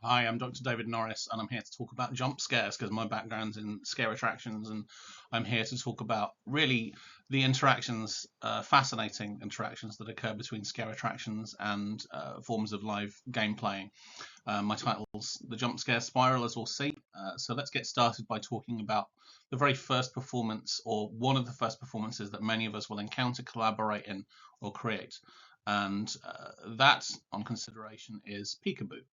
Hi, I'm Dr. David Norris, and I'm here to talk about jump scares because my background's in scare attractions, and I'm here to talk about really the interactions, fascinating interactions that occur between scare attractions and forms of live game playing. My title's The Jump Scare Spiral, as we'll see. So let's get started by talking about the very first performance, or one of the first performances that many of us will encounter, collaborate in, or create. And that, on consideration, is peekaboo.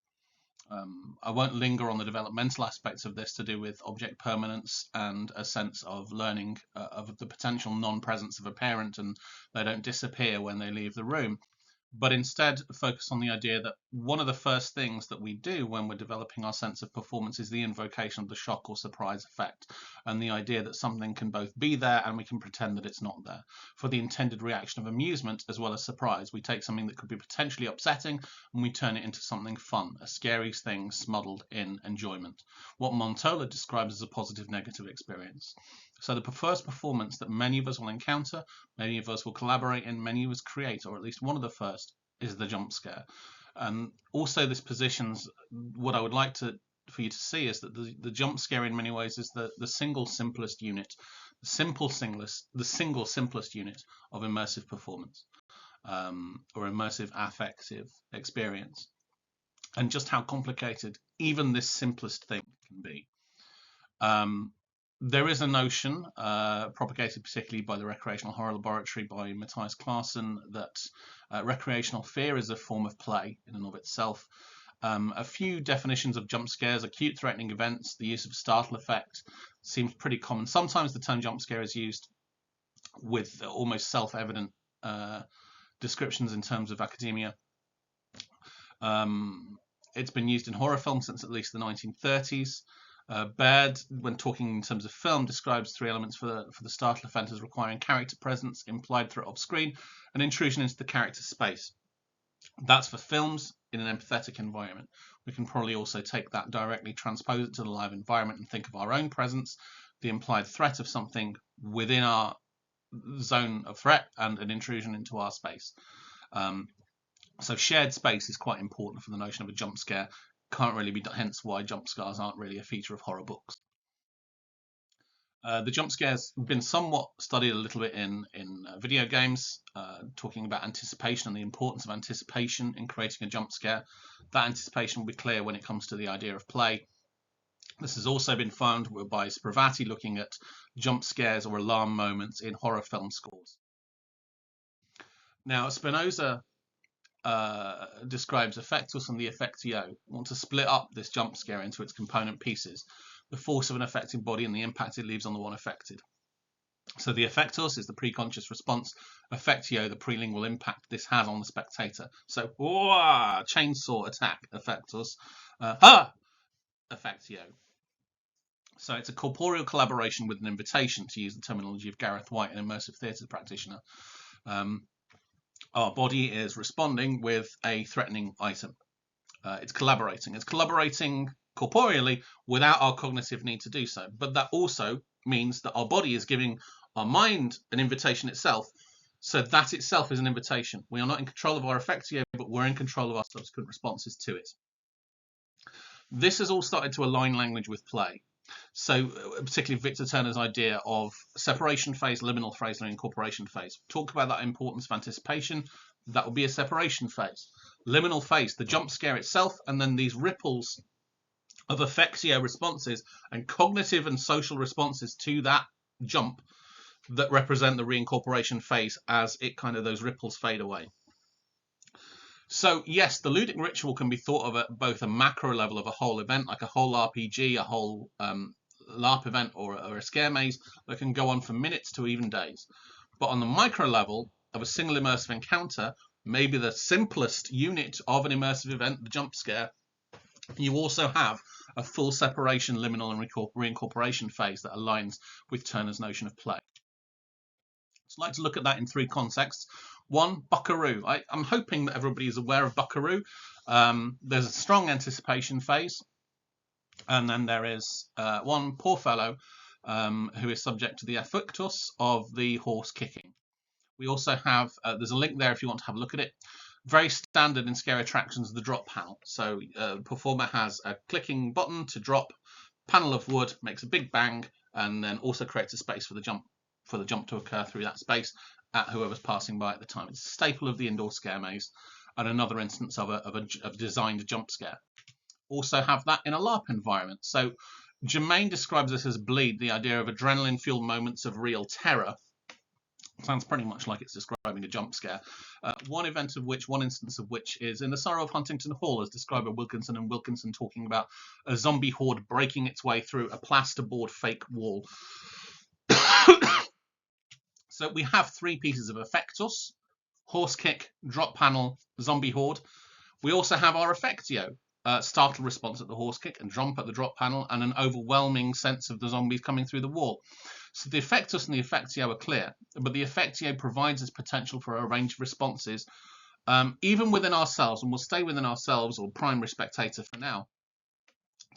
I won't linger on the developmental aspects of this to do with object permanence and a sense of learning of the potential non-presence of a parent, and they don't disappear when they leave the room, but instead focus on the idea that one of the first things that we do when we're developing our sense of performance is the invocation of the shock or surprise effect, and the idea that something can both be there and we can pretend that it's not there. For the intended reaction of amusement as well as surprise, we take something that could be potentially upsetting and we turn it into something fun, a scary thing smuddled in enjoyment, what Montola describes as a positive negative experience. So the first performance that many of us will encounter, many of us will collaborate in, many of us create, or at least one of the first, is the jump scare. And also this positions what I would like for you to see is that the jump scare in many ways is the single simplest unit, the single simplest unit of immersive performance, or immersive affective experience, and just how complicated even this simplest thing can be. There is a notion, propagated particularly by the Recreational Horror Laboratory by Matthias Claassen, that recreational fear is a form of play in and of itself. A few definitions of jump scares: acute threatening events, the use of startle effect seems pretty common. Sometimes the term jump scare is used with almost self-evident descriptions in terms of academia. It's been used in horror films since at least the 1930s. Baird, when talking in terms of film, describes three elements for the startle effect as requiring character presence, implied threat off screen, and intrusion into the character space. That's for films in an empathetic environment. We can probably also take that directly, transpose it to the live environment, and think of our own presence, the implied threat of something within our zone of threat, and an intrusion into our space. So shared space is quite important for the notion of a jump scare. Can't really be done, hence why jump scares aren't really a feature of horror books. The jump scares have been somewhat studied a little bit in video games, talking about anticipation and the importance of anticipation in creating a jump scare. That anticipation will be clear when it comes to the idea of play. This has also been found by Spravati looking at jump scares or alarm moments in horror film scores. Now, Spinoza describes effectus and the effectio. Want to split up this jump scare into its component pieces: the force of an affected body and the impact it leaves on the one affected. So the effectus is the preconscious response, effectio the prelingual impact this has on the spectator. So chainsaw attack, effectus, effectio. So it's a corporeal collaboration with an invitation, to use the terminology of Gareth White, an immersive theatre practitioner. Our body is responding with a threatening item. It's collaborating. It's collaborating corporeally without our cognitive need to do so. But that also means that our body is giving our mind an invitation itself. So that itself is an invitation. We are not in control of our effectio, but we're in control of our subsequent responses to it. This has all started to align language with play. So particularly Victor Turner's idea of separation phase, liminal phase, and incorporation phase. Talk about that importance of anticipation. That will be a separation phase. Liminal phase, the jump scare itself, and then these ripples of effectio responses and cognitive and social responses to that jump that represent the reincorporation phase as it kind of those ripples fade away. So yes, the ludic ritual can be thought of at both a macro level of a whole event, like a whole RPG, a whole Larp event, or a scare maze that can go on for minutes to even days. But on the micro level of a single immersive encounter, maybe the simplest unit of an immersive event, the jump scare, you also have a full separation, liminal, and reincorporation phase that aligns with Turner's notion of play. So I'd like to look at that in three contexts. One, Buckaroo. I'm hoping that everybody is aware of Buckaroo. There's a strong anticipation phase, and then there is one poor fellow who is subject to the effectus of the horse kicking. We also have, there's a link there if you want to have a look at it. Very standard in scare attractions, the drop panel. So performer has a clicking button to drop, panel of wood, makes a big bang, and then also creates a space for the jump to occur through that space at whoever's passing by at the time. It's a staple of the indoor scare maze, and another instance of a designed jump scare. Also have that in a LARP environment. So Germain describes this as bleed, the idea of adrenaline-fueled moments of real terror. Sounds pretty much like it's describing a jump scare. One instance of which is in The Sorrow of Huntington Hall, as described by Wilkinson and Wilkinson, talking about a zombie horde breaking its way through a plasterboard fake wall. So we have three pieces of effectus: horse kick, drop panel, zombie horde. We also have our effectio, startle response at the horse kick and jump at the drop panel, and an overwhelming sense of the zombies coming through the wall. So the effectus and the effectio are clear, but the effectio provides us potential for a range of responses, even within ourselves, and we'll stay within ourselves or primary spectator for now,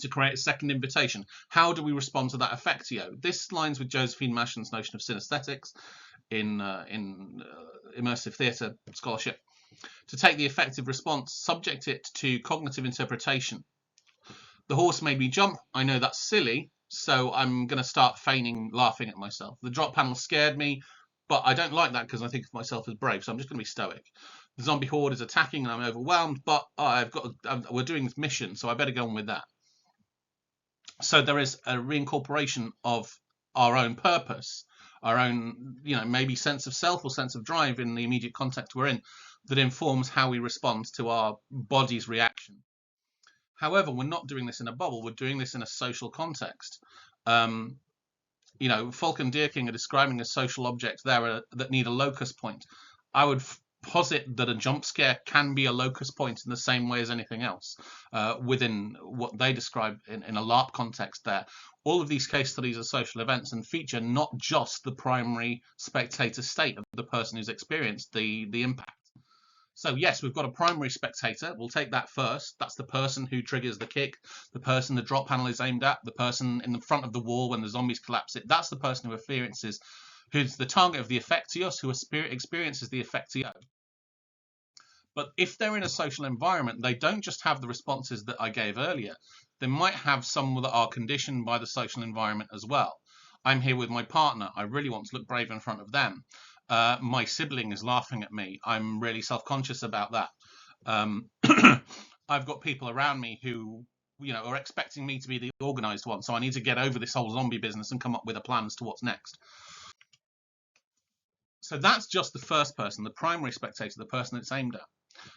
to create a second invitation. How do we respond to that effectio? This lines with Josephine Maschen's notion of synesthetics in immersive theatre scholarship. To take the effective response, subject it to cognitive interpretation. The horse made me jump. I know that's silly, so I'm going to start feigning laughing at myself. The drop panel scared me, but I don't like that because I think of myself as brave, so I'm just going to be stoic. The zombie horde is attacking and I'm overwhelmed, but we're doing this mission, so I better go on with that. So there is a reincorporation of our own purpose, our own, maybe sense of self or sense of drive in the immediate context we're in, that informs how we respond to our body's reaction. However, we're not doing this in a bubble. We're doing this in a social context. Falk and Deerking are describing a social object there that need a locus point. I would posit that a jump scare can be a locus point in the same way as anything else within what they describe in a LARP context there. All of these case studies are social events and feature not just the primary spectator state of the person who's experienced the impact. So yes, we've got a primary spectator. We'll take that first. That's the person who triggers the kick, the person the drop panel is aimed at, the person in the front of the wall when the zombies collapse it. That's the person who's the target of the effectios, who experiences the effectio. But if they're in a social environment, they don't just have the responses that I gave earlier. They might have some that are conditioned by the social environment as well. I'm here with my partner. I really want to look brave in front of them. My sibling is laughing at me. I'm really self-conscious about that. I've got people around me who, are expecting me to be the organized one. So I need to get over this whole zombie business and come up with a plan as to what's next. So that's just the first person, the primary spectator, the person it's aimed at.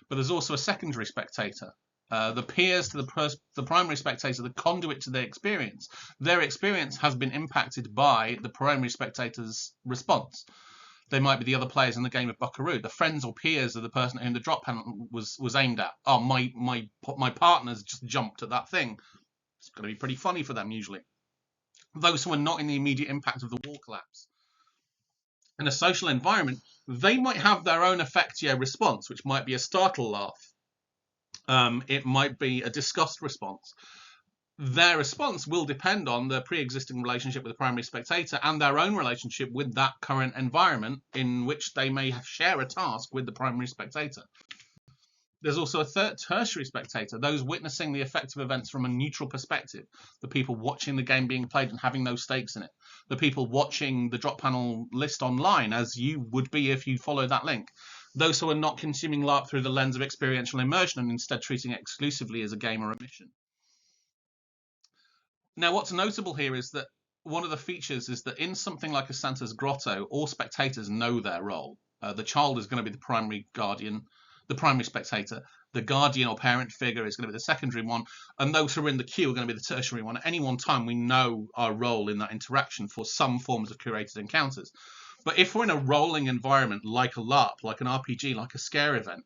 But there's also a secondary spectator. The peers to the primary spectator, the conduit to their experience. Their experience has been impacted by the primary spectator's response. They might be the other players in the game of Buckaroo, the friends or peers of the person whom the drop panel was aimed at. Oh, my partner's just jumped at that thing. It's going to be pretty funny for them usually. Those who are not in the immediate impact of the wall collapse. In a social environment, they might have their own effectio response, which might be a startle laugh. It might be a disgust response. Their response will depend on their pre-existing relationship with the primary spectator and their own relationship with that current environment in which they may share a task with the primary spectator. There's also a third tertiary spectator, those witnessing the effective events from a neutral perspective, the people watching the game being played and having no stakes in it, the people watching the drop panel list online, as you would be if you followed that link, those who are not consuming LARP through the lens of experiential immersion and instead treating it exclusively as a game or a mission. Now, what's notable here is that one of the features is that in something like a Santa's Grotto, all spectators know their role. The child is going to be the primary guardian, the primary spectator. The guardian or parent figure is going to be the secondary one. And those who are in the queue are going to be the tertiary one. At any one time, we know our role in that interaction for some forms of curated encounters. But if we're in a rolling environment like a LARP, like an RPG, like a scare event,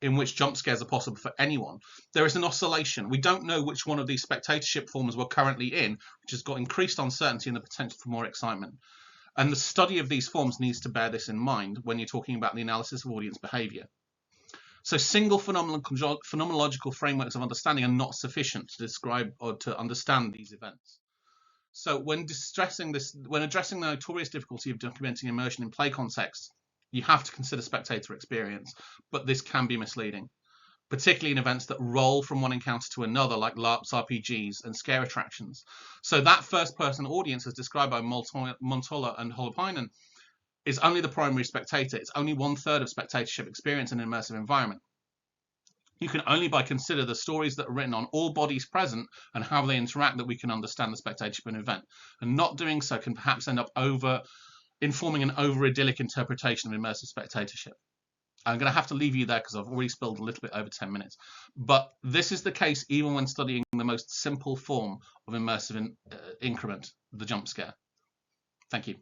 in which jump scares are possible for anyone, there is an oscillation. We don't know which one of these spectatorship forms we're currently in, which has got increased uncertainty and the potential for more excitement. And the study of these forms needs to bear this in mind when you're talking about the analysis of audience behavior. So single phenomenological frameworks of understanding are not sufficient to describe or to understand these events. So when addressing the notorious difficulty of documenting immersion in play contexts, You have to consider spectator experience, but this can be misleading, particularly in events that roll from one encounter to another, like LARPs, RPGs, and scare attractions. So that first-person audience, as described by Montola and Holopainen, is only the primary spectator. It's only 1/3 of spectatorship experience in an immersive environment. You can only by consider the stories that are written on all bodies present and how they interact that we can understand the spectatorship of an event. And not doing so can perhaps end up informing an over-idyllic interpretation of immersive spectatorship. I'm going to have to leave you there because I've already spilled a little bit over 10 minutes. But this is the case even when studying the most simple form of immersive increment, the jump scare. Thank you.